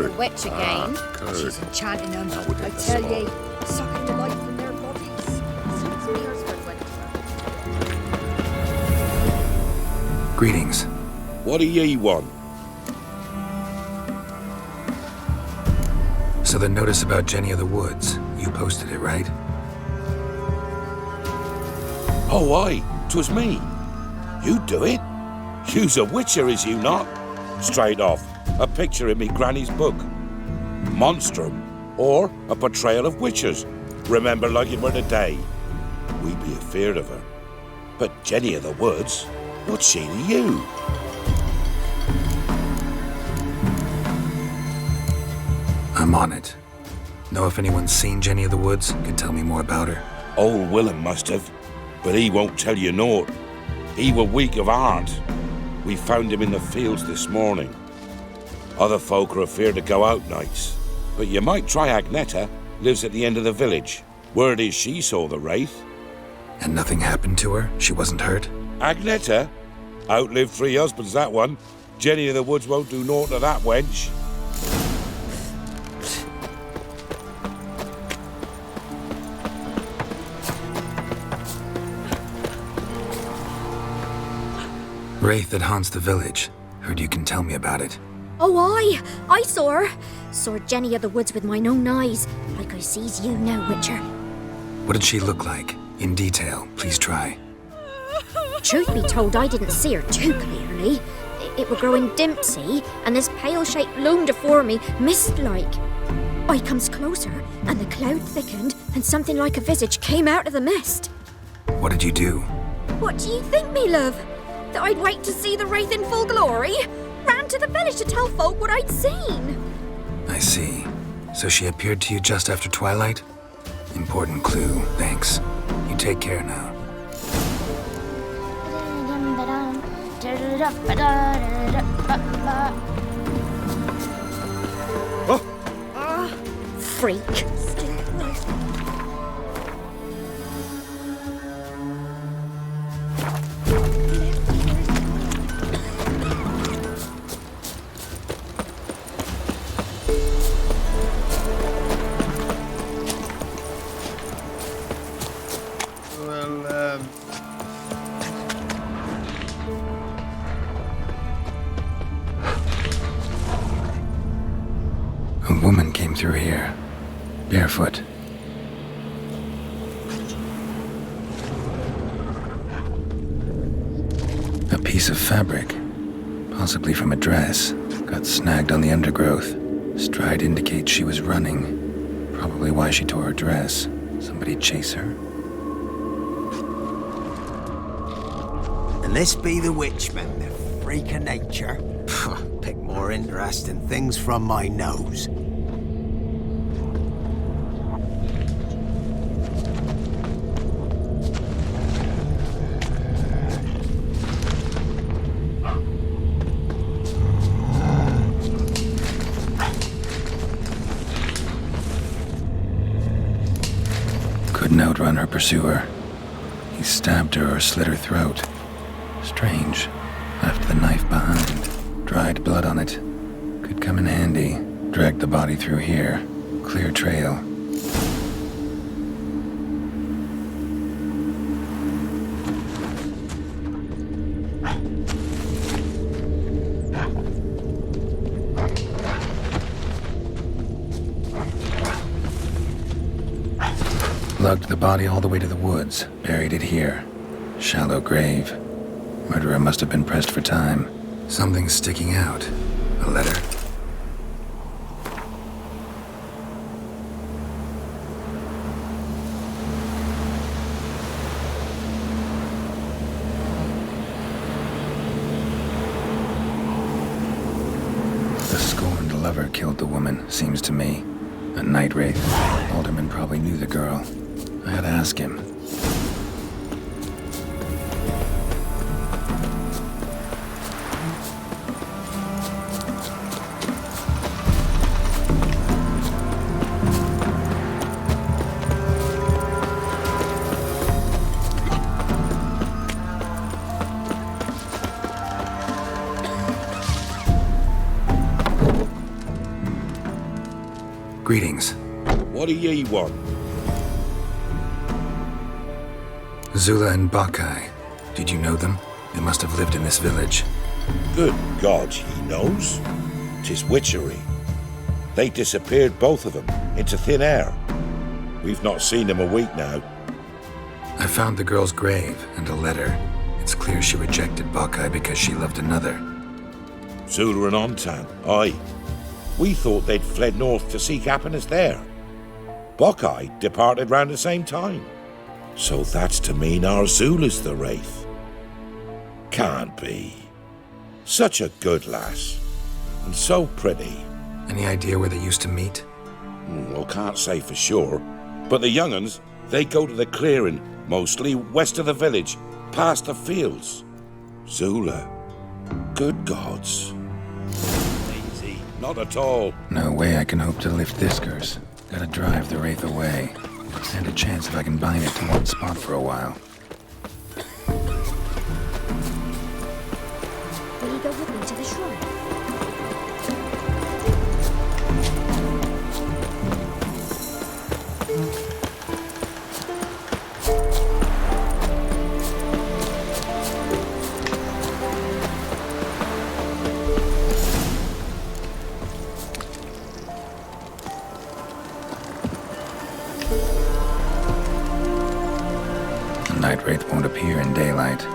the witch again. She's enchanting them. I tell ye, sucking the life from their bodies. Seems Beersford went to her. Greetings. What do ye want? So the notice about Jenny of the Woods, you posted it, right? Oh, aye, 'twas me. You do it? You's a witcher, is you not? Straight off, a picture in me granny's book. Monstrum, or a portrayal of witchers. Remember like it were today. We be afeard of her. But Jenny of the Woods, what's she to you? I'm on it. Know if anyone's seen Jenny of the Woods? Can tell me more about her. Old Willem must have, but he won't tell you naught. He were weak of heart. We found him in the fields this morning. Other folk are afeard to go out nights. But you might try Agneta, lives at the end of the village. Word is she saw the wraith. And nothing happened to her? She wasn't hurt? Agneta? Outlived 3 husbands, that one. Jenny of the Woods won't do naught to that wench. Wraith that haunts the village. Heard you can tell me about it. Oh, I saw her. Saw Jenny of the Woods with mine own eyes, like I sees you now, Witcher. What did she look like? In detail, please try. Truth be told, I didn't see her too clearly. It were growing dim, see, and this pale shape loomed afore me, mist-like. I comes closer, and the cloud thickened, and something like a visage came out of the mist. What did you do? What do you think, me love? That I'd wait to see the wraith in full glory? Ran to the village to tell folk what I'd seen. I see. So she appeared to you just after twilight? Important clue, thanks. You take care now. Freak. A woman came through here, barefoot. A piece of fabric, possibly from a dress, got snagged on the undergrowth. Stride indicates she was running, probably why she tore her dress. Somebody chase her? And this be the witchman, the freak of nature. Pick more interesting things from my nose. Couldn't outrun her pursuer. He stabbed her or slit her throat. Strange. Left the knife behind. Dried blood on it. Could come in handy. Dragged the body through here. Clear trail. Lugged the body all the way to the woods. Buried it here. Shallow grave. Murderer must have been pressed for time. Something's sticking out. A letter. The scorned lover killed the woman, seems to me. A night wraith. Alderman probably knew the girl. I had to ask him. Greetings. What do ye want? Zula and Bakai. Did you know them? They must have lived in this village. Good God, he knows. 'Tis witchery. They disappeared, both of them, into thin air. We've not seen them a week now. I found the girl's grave and a letter. It's clear she rejected Bakai because she loved another. Zula and Ontan, aye. We thought they'd fled north to seek happiness there. Bakai departed round the same time. So that's to mean our Zula's the wraith. Can't be. Such a good lass. And so pretty. Any idea where they used to meet? Well, can't say for sure. But the young'uns, they go to the clearing, mostly west of the village, past the fields. Zula. Good gods. Easy. Not at all. No way I can hope to lift this curse. Gotta drive the wraith away. Stand a chance if I can bind it to one spot for a while. Will you go with me to the shrine? The night wraith won't appear in daylight.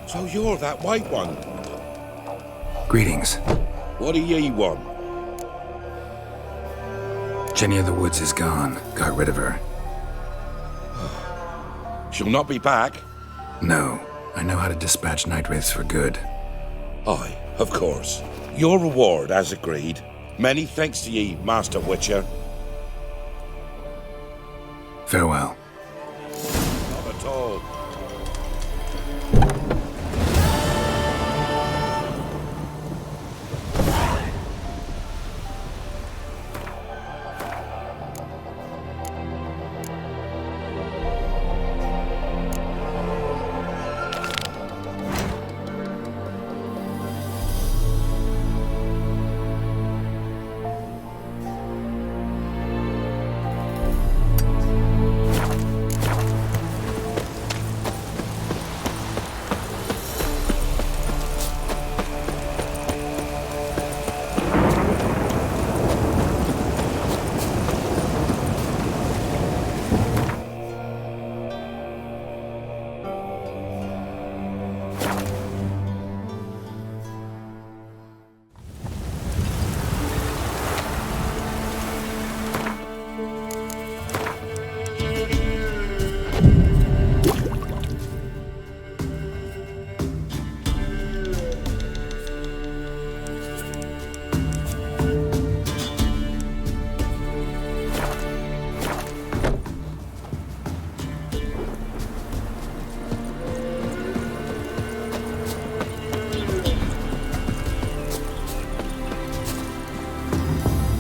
So you're that white one. Greetings. What do ye want? Jenny of the Woods is gone. Got rid of her. She'll not be back? No. I know how to dispatch night wraiths for good. Aye, of course. Your reward, as agreed. Many thanks to ye, Master Witcher. Farewell. Not at all.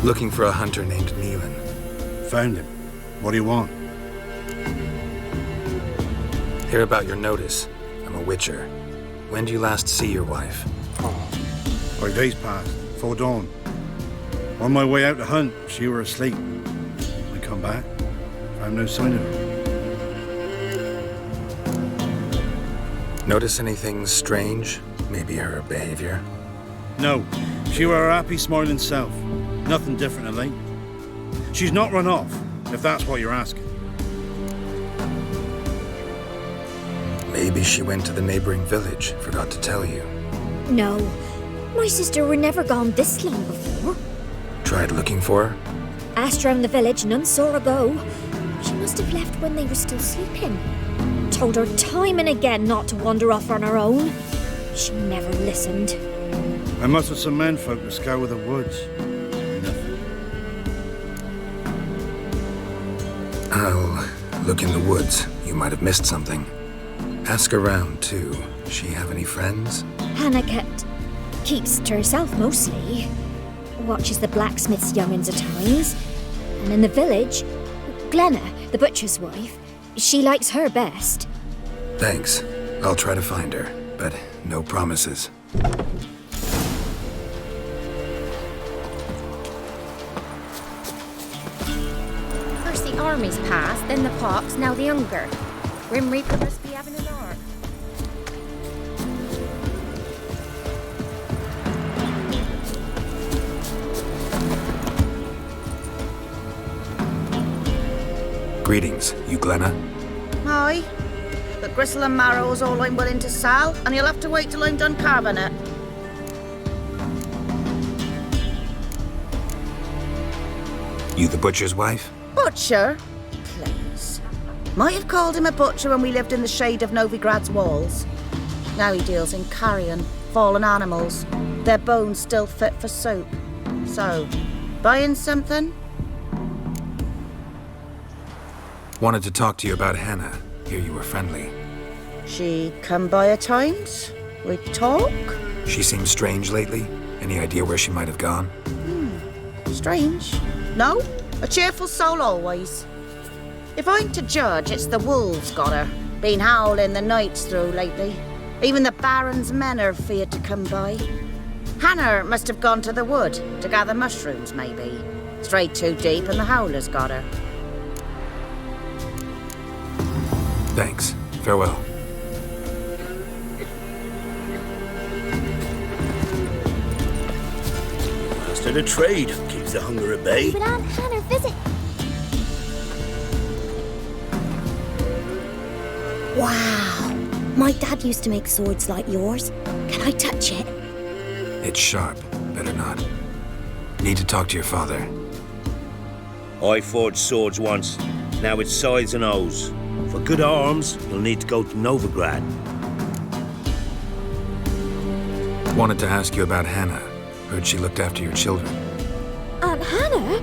Looking for a hunter named Neelan. Found him. What do you want? Hear about your notice. I'm a witcher. When do you last see your wife? 5 days passed, before dawn. On my way out to hunt, she were asleep. I come back, found no sign of her. Notice anything strange? Maybe her behavior? No, she were her happy, smiling self. Nothing different of late. She's not run off, if that's what you're asking. Maybe she went to the neighboring village, forgot to tell you. No, my sister were never gone this long before. Tried looking for her? Asked round the village, none saw her go. She must have left when they were still sleeping. Told her time and again not to wander off on her own. She never listened. I mustered some menfolk to scour the woods. Nothing. I'll look in the woods. You might have missed something. Ask around, too. She have any friends? Hannah keeps to herself mostly. Watches the blacksmith's young'uns at times. And in the village, Glenna, the butcher's wife, she likes her best. Thanks. I'll try to find her, but no promises. First the armies passed, then the pox, now the hunger. Grim Reaper must be having an arc. Greetings, you Glenna? Aye. But gristle and marrow's all I'm willing to sell, and you'll have to wait till I'm done carving it. You the butcher's wife? Butcher? Please. Might have called him a butcher when we lived in the shade of Novigrad's walls. Now he deals in carrion, fallen animals, their bones still fit for soup. So, buying something? Wanted to talk to you about Hannah. Hear you were friendly. She come by at times? We talk? She seems strange lately. Any idea where she might have gone? Strange. No, a cheerful soul always. If I'm to judge, it's the wolves got her. Been howling the nights through lately. Even the Baron's men are feared to come by. Hannah must have gone to the wood to gather mushrooms, maybe. Strayed too deep and the howlers got her. Thanks. Farewell. Master the trade keeps the hunger at bay. But Aunt Hannah visit. Wow. My dad used to make swords like yours. Can I touch it? It's sharp. Better not. Need to talk to your father. I forged swords once. Now it's scythes and hoes. For good arms, you'll need to go to Novigrad. Wanted to ask you about Hannah. Heard she looked after your children. Aunt Hannah?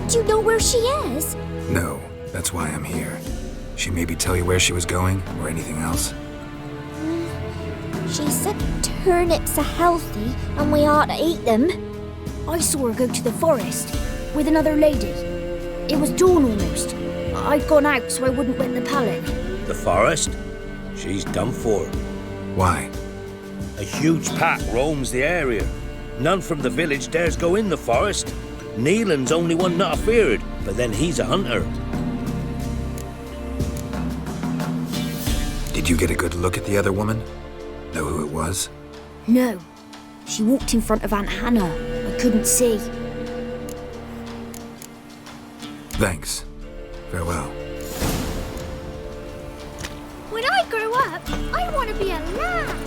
Do you know where she is? No, that's why I'm here. She maybe tell you where she was going, or anything else? She said turnips are healthy and we ought to eat them. I saw her go to the forest with another lady. It was dawn almost. I'd gone out so I wouldn't wet the pallet. The forest? She's done for. Why? A huge pack roams the area. None from the village dares go in the forest. Neelan's only one not afeared, but then he's a hunter. Did you get a good look at the other woman? Know who it was? No. She walked in front of Aunt Hannah. I couldn't see. Thanks. Farewell. When I grow up, I want to be a lad.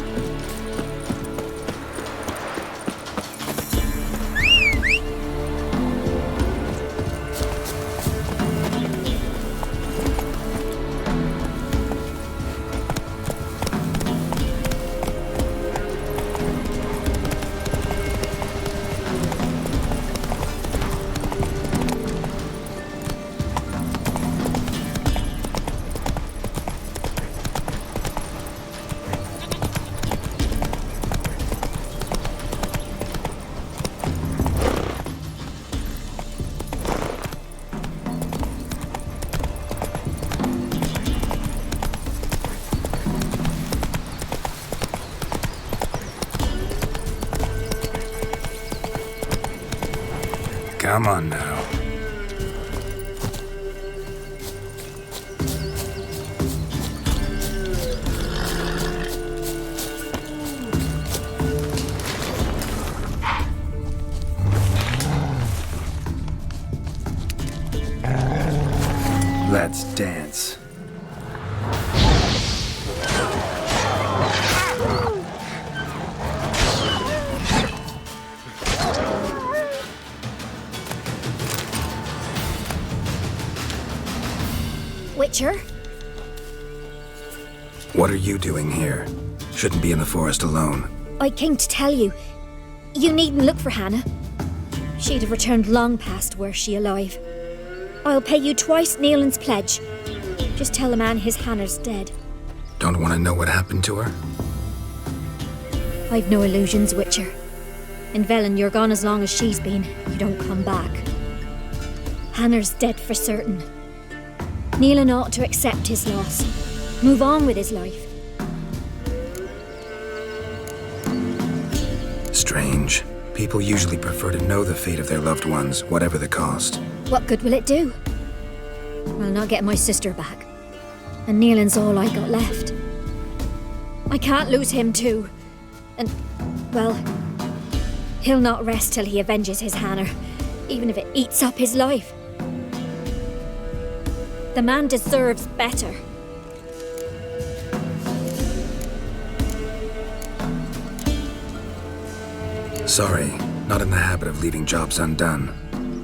Come on now. Let's dance. Witcher? What are you doing here? Shouldn't be in the forest alone. I came to tell you. You needn't look for Hannah. She'd have returned long past were she alive. I'll pay you twice Neelan's pledge. Just tell the man his Hannah's dead. Don't want to know what happened to her? I've no illusions, Witcher. In Velen, you're gone as long as she's been. You don't come back. Hannah's dead for certain. Neelan ought to accept his loss. Move on with his life. Strange. People usually prefer to know the fate of their loved ones, whatever the cost. What good will it do? I'll not get my sister back. And Neelan's all I got left. I can't lose him too. And, well, he'll not rest till he avenges his Hannah, even if it eats up his life. The man deserves better. Sorry, not in the habit of leaving jobs undone.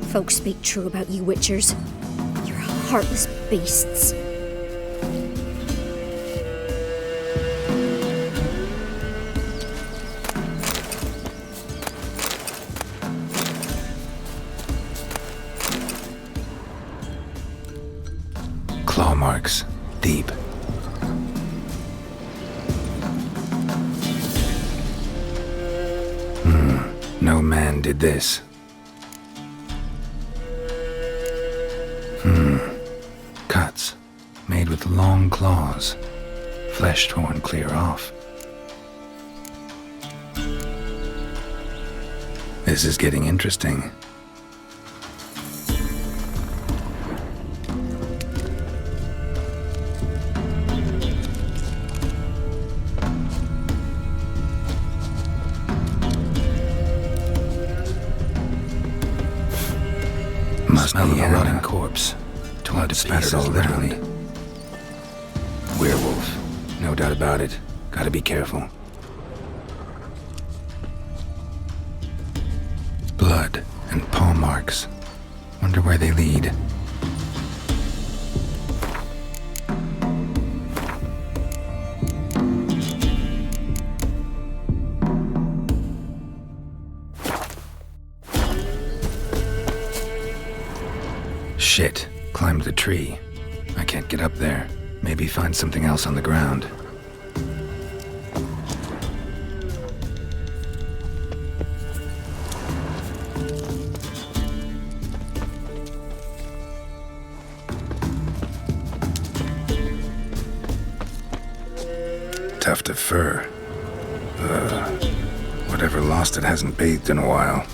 Folks speak true about you Witchers. You're heartless beasts. Claw marks. Deep. No man did this. Cuts. Made with long claws. Flesh torn clear off. This is getting interesting. Must be a rotting corpse. Torn to pieces, literally. Werewolf. No doubt about it. Gotta be careful. Blood and paw marks. Wonder where they lead. Shit, climbed the tree. I can't get up there. Maybe find something else on the ground. Tuft of fur. Whatever lost it hasn't bathed in a while.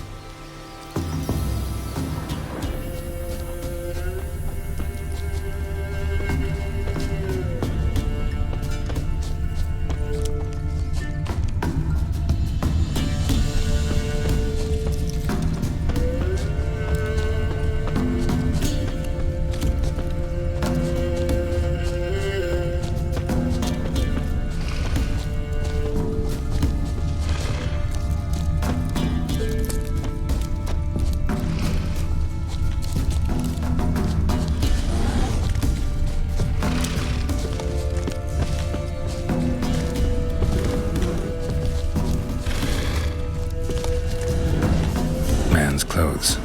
Clothes.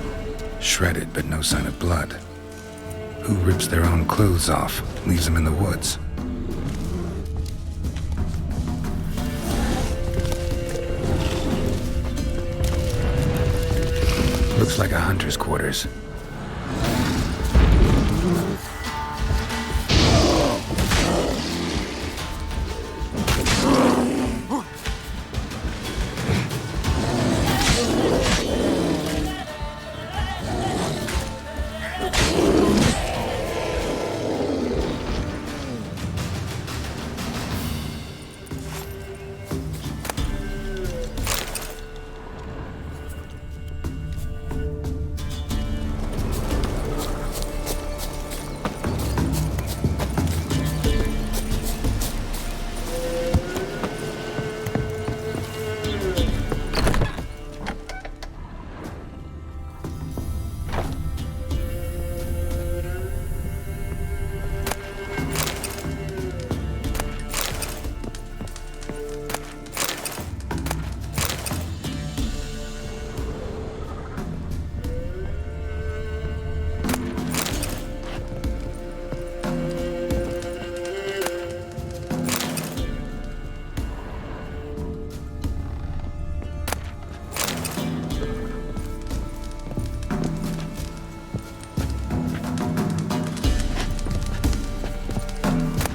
Shredded, but no sign of blood. Who rips their own clothes off, leaves them in the woods? Looks like a hunter's quarters.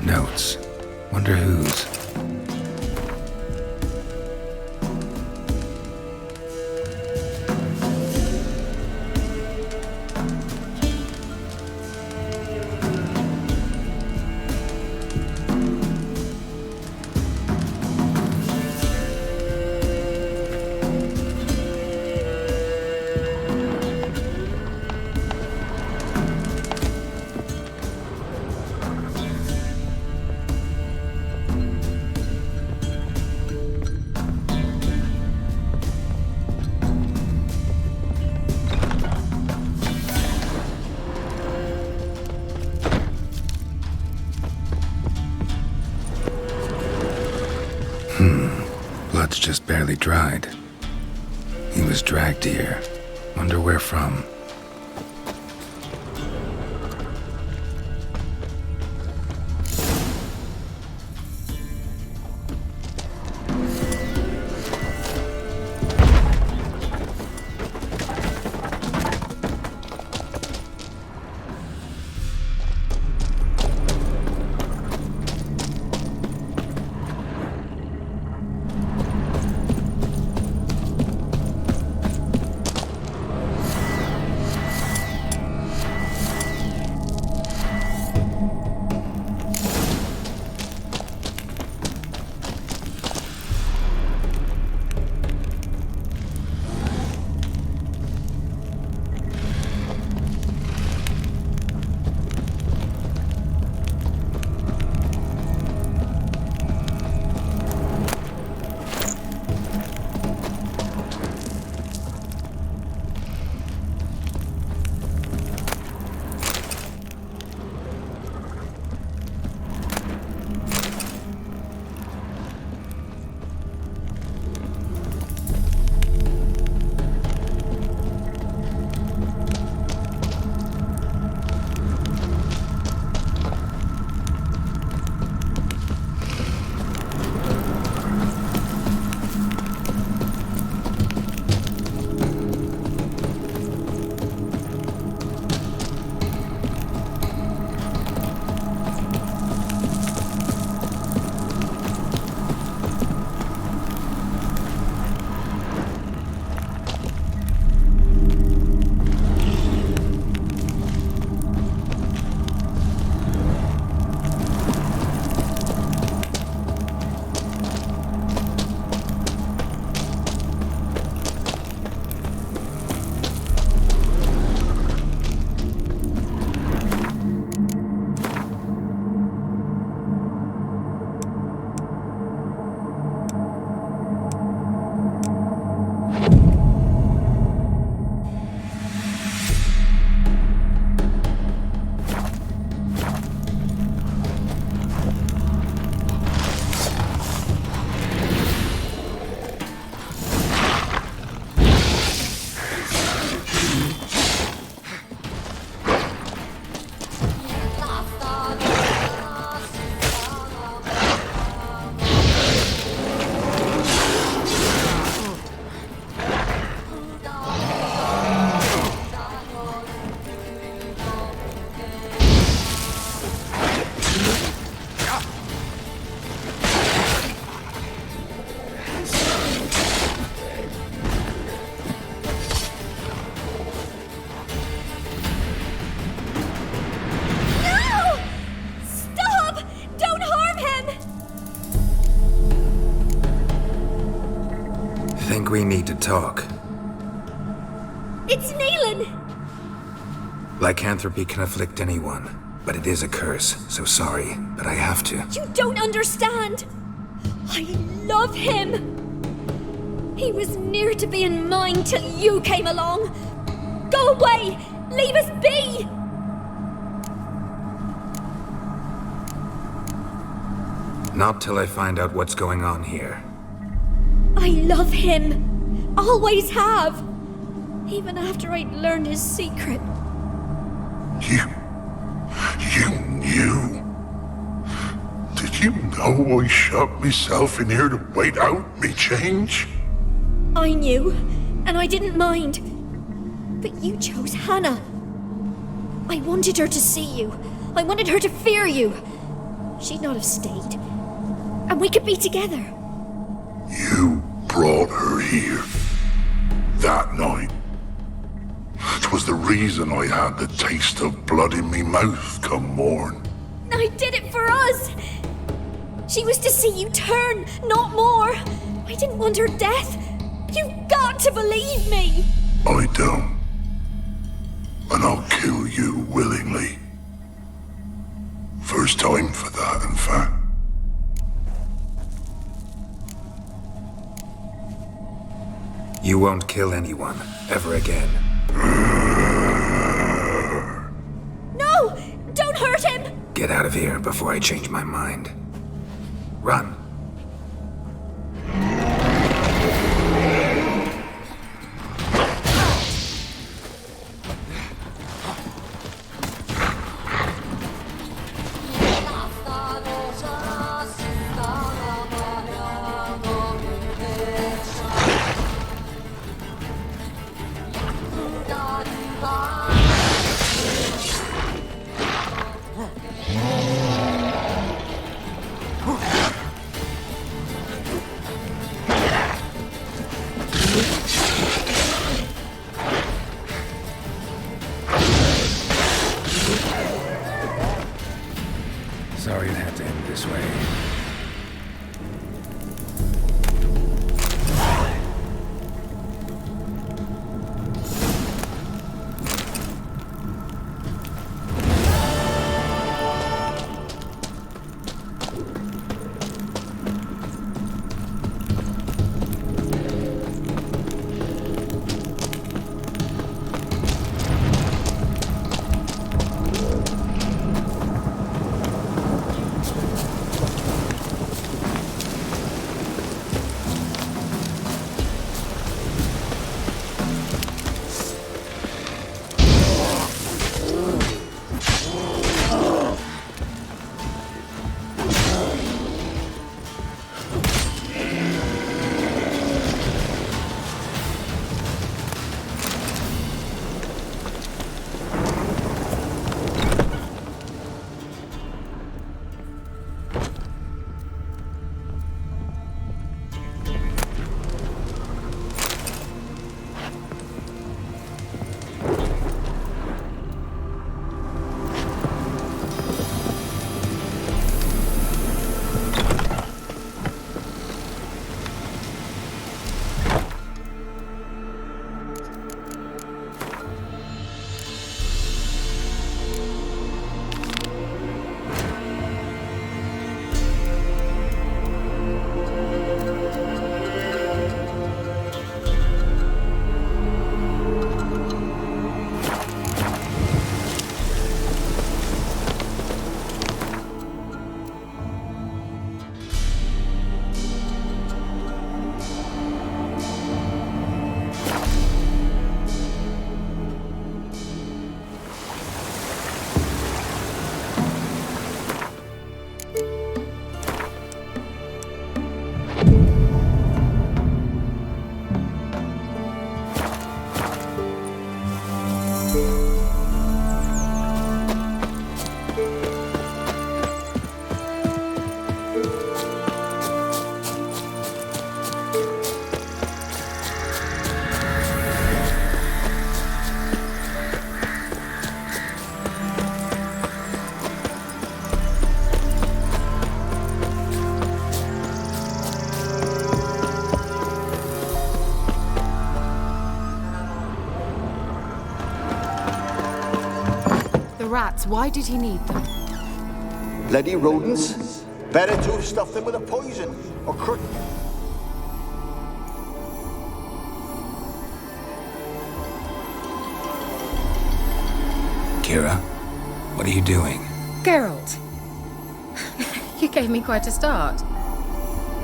Notes. Wonder whose. Blood's just barely dried. He was dragged here. Wonder where from. talk. It's Neelan! Lycanthropy can afflict anyone, but it is a curse, so sorry, but I have to. You don't understand! I love him! He was near to being mine till you came along! Go away! Leave us be! Not till I find out what's going on here. I love him! Always have! Even after I'd learned his secret. You knew? Did you know I shut myself in here to wait out me change? I knew, and I didn't mind. But you chose Hannah. I wanted her to see you. I wanted her to fear you. She'd not have stayed. And we could be together. You brought her here. That night. It was the reason I had the taste of blood in me mouth come morn. I did it for us! She was to see you turn, not more. I didn't want her death. You've got to believe me! I don't. And I'll kill you willingly. First time for that, in fact. You won't kill anyone, ever again. No! Don't hurt him! Get out of here before I change my mind. Run. Sorry it had to end this way. rats. Why did he need them? Bloody rodents. Better to have stuffed them with a poison or Kira, what are you doing? Geralt. You gave me quite a start.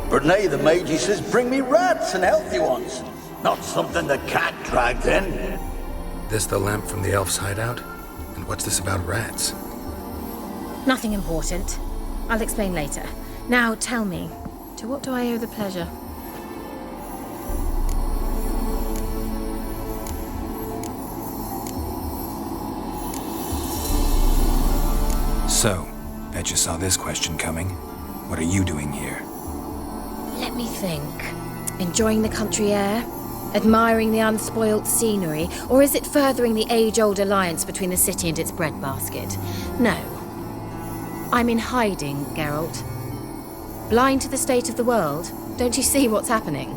But now the Magi says bring me rats and healthy ones. Not something the cat dragged in. This the lamp from the elf's hideout? And what's this about rats? Nothing important. I'll explain later. Now tell me, to what do I owe the pleasure? So, bet you saw this question coming. What are you doing here? Let me think. Enjoying the country air? Admiring the unspoilt scenery? Or is it furthering the age-old alliance between the city and its breadbasket? No. I'm in hiding, Geralt. Blind to the state of the world? Don't you see what's happening?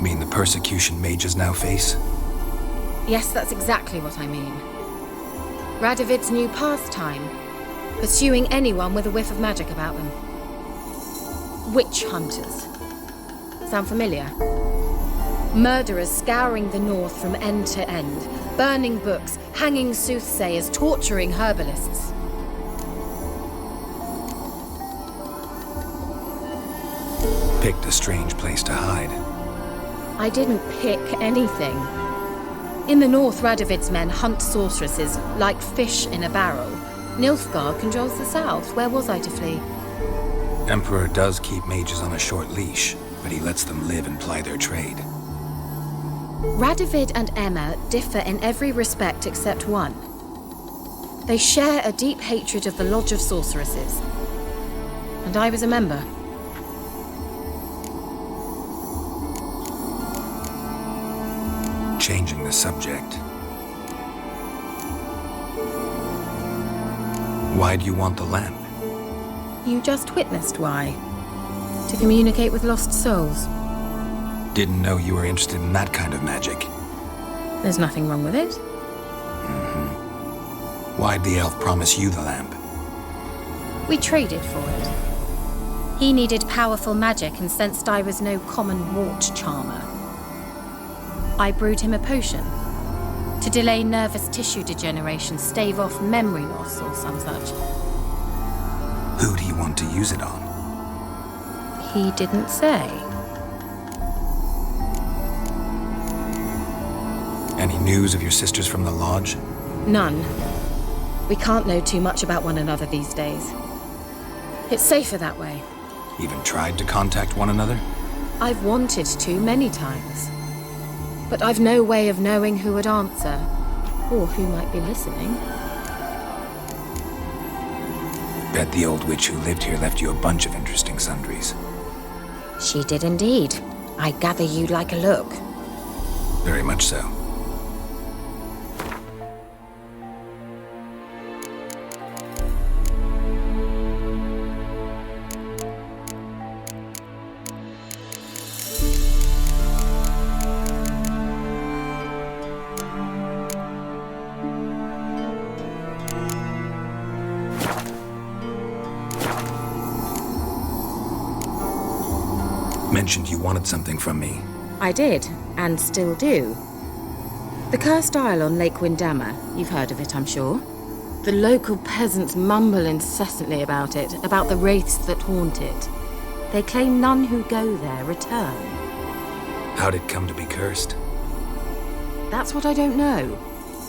Mean the persecution mages now face? Yes, that's exactly what I mean. Radovid's new pastime. Pursuing anyone with a whiff of magic about them. Witch hunters. Sound familiar? Murderers scouring the north from end to end, burning books, hanging soothsayers, torturing herbalists. Picked a strange place to hide. I didn't pick anything. In the north, Radovid's men hunt sorceresses like fish in a barrel. Nilfgaard controls the south. Where was I to flee? Emperor does keep mages on a short leash, but he lets them live and ply their trade. Radovid and Emma differ in every respect except one. They share a deep hatred of the Lodge of Sorceresses. And I was a member. Changing the subject. Why do you want the lamp? You just witnessed why. To communicate with lost souls. Didn't know you were interested in that kind of magic. There's nothing wrong with it. Why'd the elf promise you the lamp? We traded for it. He needed powerful magic and sensed I was no common wart charmer. I brewed him a potion to delay nervous tissue degeneration, stave off memory loss or some such. Who do you want to use it on? He didn't say. Any news of your sisters from the lodge? None. We can't know too much about one another these days. It's safer that way. Even tried to contact one another? I've wanted to many times. But I've no way of knowing who would answer, or who might be listening. Bet the old witch who lived here left you a bunch of interesting sundries. She did indeed. I gather you'd like a look. Very much so. Mentioned you wanted something from me. I did, and still do. The Cursed Isle on Lake Windammer. You've heard of it, I'm sure. The local peasants mumble incessantly about it, about the wraiths that haunt it. They claim none who go there return. How'd it come to be cursed? That's what I don't know.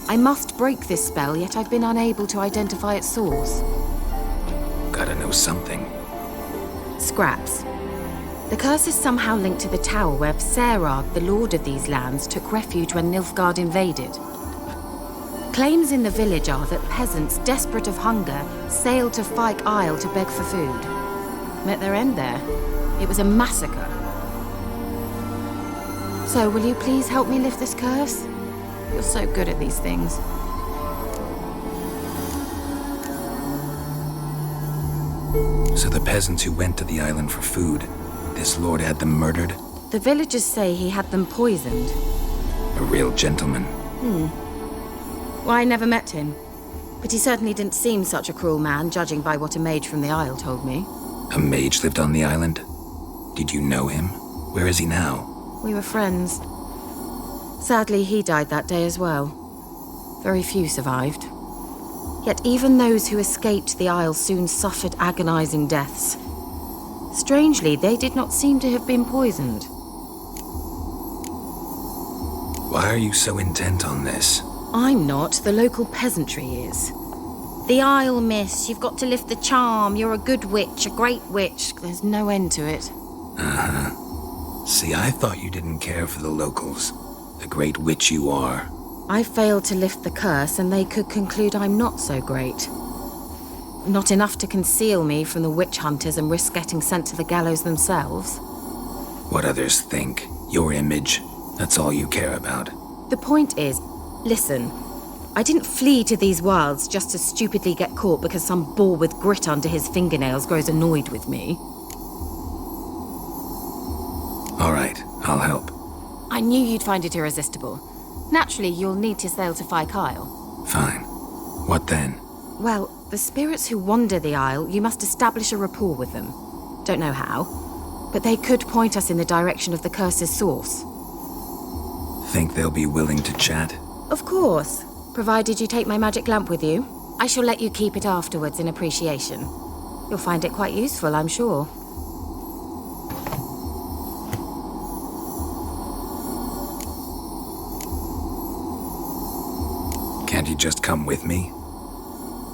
I must break this spell, yet I've been unable to identify its source. Gotta know something. Scraps. The curse is somehow linked to the tower where Serag, the lord of these lands, took refuge when Nilfgaard invaded. Claims in the village are that peasants, desperate of hunger, sailed to Fyke Isle to beg for food. Met their end there. It was a massacre. So, will you please help me lift this curse? You're so good at these things. So the peasants who went to the island for food, this lord had them murdered? The villagers say he had them poisoned. A real gentleman. Well, I never met him. But he certainly didn't seem such a cruel man, judging by what a mage from the Isle told me. A mage lived on the island? Did you know him? Where is he now? We were friends. Sadly, he died that day as well. Very few survived. Yet even those who escaped the Isle soon suffered agonizing deaths. Strangely, they did not seem to have been poisoned. Why are you so intent on this? I'm not. The local peasantry is. The Isle, miss. You've got to lift the charm. You're a good witch, a great witch. There's no end to it. Uh-huh. See, I thought you didn't care for the locals. The great witch you are. I failed to lift the curse, and they could conclude I'm not so great. Not enough to conceal me from the witch hunters and risk getting sent to the gallows themselves. What others think. Your image. That's all you care about. The point is, listen, I didn't flee to these wilds just to stupidly get caught because some boar with grit under his fingernails grows annoyed with me. All right, I'll help. I knew you'd find it irresistible. Naturally, you'll need to sail to Fyke Isle. Fine. What then? Well, the spirits who wander the Isle, you must establish a rapport with them. Don't know how, but they could point us in the direction of the curse's source. Think they'll be willing to chat? Of course, provided you take my magic lamp with you. I shall let you keep it afterwards in appreciation. You'll find it quite useful, I'm sure. Can't you just come with me?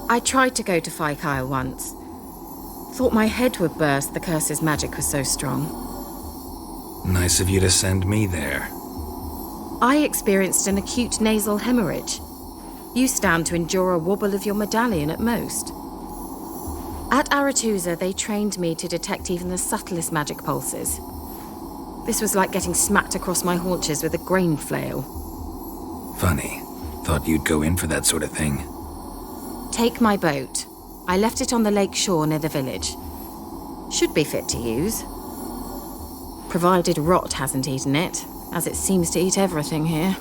I tried to go to Fyke Isle once. Thought my head would burst, the curse's magic was so strong. Nice of you to send me there. I experienced an acute nasal hemorrhage. You stand to endure a wobble of your medallion at most. At Aretusa, they trained me to detect even the subtlest magic pulses. This was like getting smacked across my haunches with a grain flail. Funny. Thought you'd go in for that sort of thing. Take my boat. I left it on the lake shore near the village. Should be fit to use. Provided rot hasn't eaten it, as it seems to eat everything here.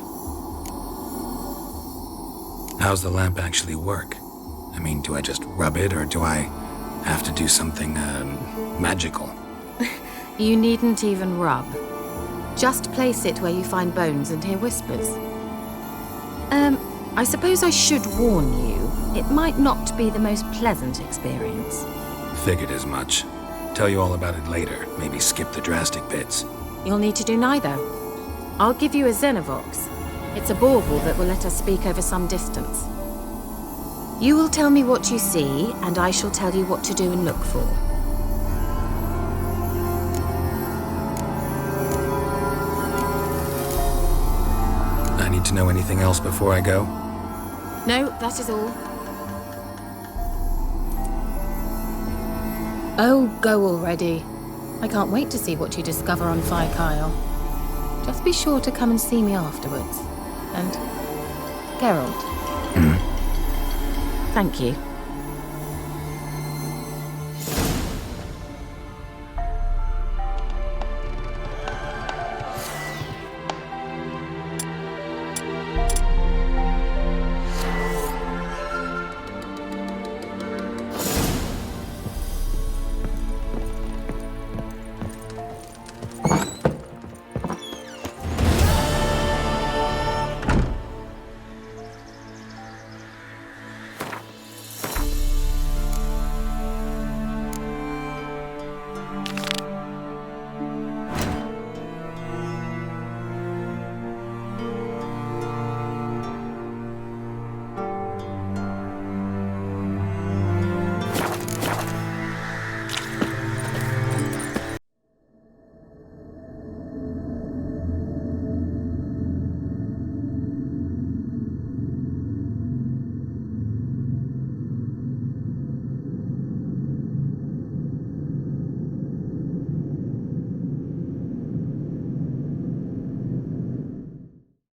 How's the lamp actually work? I mean, do I just rub it, or do I have to do something, magical? You needn't even rub. Just place it where you find bones and hear whispers. I suppose I should warn you, it might not be the most pleasant experience. Figured as much. Tell you all about it later, maybe skip the drastic bits. You'll need to do neither. I'll give you a Xenovox. It's a bauble that will let us speak over some distance. You will tell me what you see, and I shall tell you what to do and look for. I need to know anything else before I go? No, that is all. Oh, go already. I can't wait to see what you discover on Fyke Isle. Just be sure to come and see me afterwards. And Geralt. Thank you.